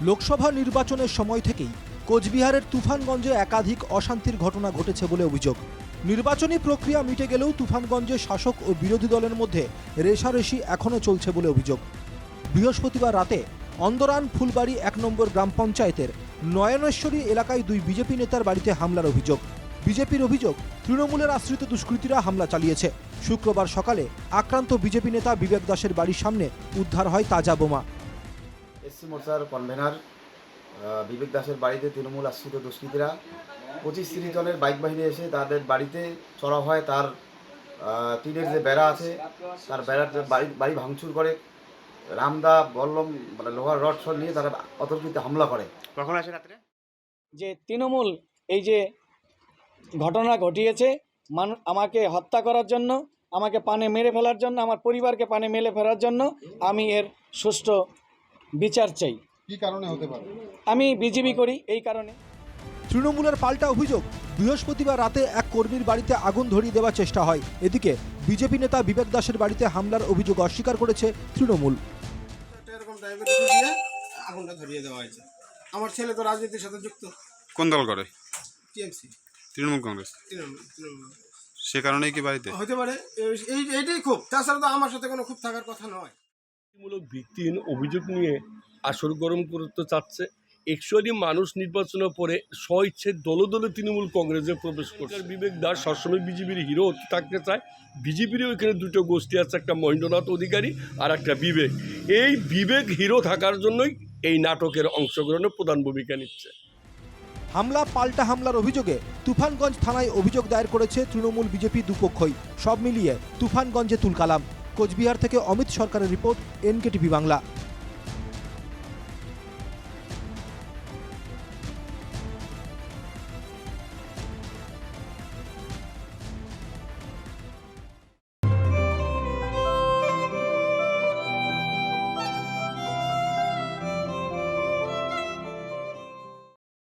লোকসভা নির্বাচনের সময় থেকেই কোচবিহারের তুফানগঞ্জে একাধিক অশান্তির ঘটনা ঘটেছে বলে অভিযোগ। নির্বাচনী প্রক্রিয়া মিটে গেলেও তুফানগঞ্জে শাসক ও বিরোধী দলের মধ্যে রেষারেষি এখনও চলছে বলে অভিযোগ। বৃহস্পতিবার রাতে অন্দরান ফুলবাড়ি ১ নম্বর গ্রাম পঞ্চায়েতের নয়নেশ্বরী এলাকায় দুই বিজেপি নেতার বাড়িতে হামলার অভিযোগ। বিজেপির অভিযোগ, তৃণমূলের আশ্রিত দুষ্কৃতীরা হামলা চালিয়েছে। শুক্রবার সকালে আক্রান্ত বিজেপি নেতা বিবেক দাসের বাড়ির সামনে উদ্ধার হয় তাজা বোমা। এসসি মোর্চার কনভেনার বিবেক দাসের বাড়িতে তৃণমূল আশ্রিত দুষ্কৃতীরা ২৫-৩০ জনের বাইক বাহিনী এসে তাদের বাড়িতে চড়া হয়। তার টিনের যে বেড়া আছে তার বেড়ার বাড়ি ভাঙচুর করে, রামদা বল্লম মানে লোহার রড সর নিয়ে তারা অতর্কিত হামলা করে। কখন আসে রাত্রে? যে তৃণমূল এই যে ঘটনা ঘটিয়েছে আমাকে হত্যা করার জন্য, আমাকে পানে মেরে ফেলার জন্য, আমার পরিবারকে পানে মেরে ফেলার জন্য আমি এর সুষ্ঠু বিচার চাই। কি কারণে হতে পারে? আমি বিজেপি করি, এই কারণে। তৃণমূলের পাল্টা অভিযোগ, বৃহস্পতিবার রাতে এক কর্মীর বাড়িতে আগুন ধরিয়ে দেওয়ার চেষ্টা হয়। এদিকে বিজেপি নেতা বিবেক দাসের বাড়িতে হামলার অভিযোগ অস্বীকার করেছে তৃণমূল। এরকম ডায়াবেটিস দিয়ে আগুনটা ধরিয়ে দেওয়া হয়েছে। আমার ছেলে তো রাজনীতির সাথে যুক্ত। কোন দল করে? টিএমসি, তৃণমূল কংগ্রেস। তৃণমূল সে কারণেই কি বাড়িতে হতে পারে, এইটাই খুব। তাছাড়া তো আমার সাথে কোনো খুব থাকার কথা নয়। মূলক ভিত্তিহীন অভিযোগ নিয়ে আসর গরম করতে চাচ্ছে। অ্যাকচুয়ালি মানুষ নির্বাচনের পরে স্বইচ্ছে দলে দলে তৃণমূল কংগ্রেসে প্রবেশ করছে। বিবেক দাস সবসময় বিজেপির হিরো হতে থাকতে চায়। বিজেপিরও এখানে দুটো গোষ্ঠী আছে, একটা মহেন্দ্রনাথ অধিকারী আর একটা বিবেক। এই বিবেক হিরো থাকার জন্যই এই নাটকের অংশগ্রহণে প্রধান ভূমিকা নিচ্ছে। হামলা পাল্টা হামলার অভিযোগে তুফানগঞ্জ থানায় অভিযোগ দায়ের করেছে তৃণমূল বিজেপি দুপক্ষই। সব মিলিয়ে তুফানগঞ্জে তুলকালাম। কোচবিহার থেকে অমিত সরকারের রিপোর্ট, NKTV বাংলা।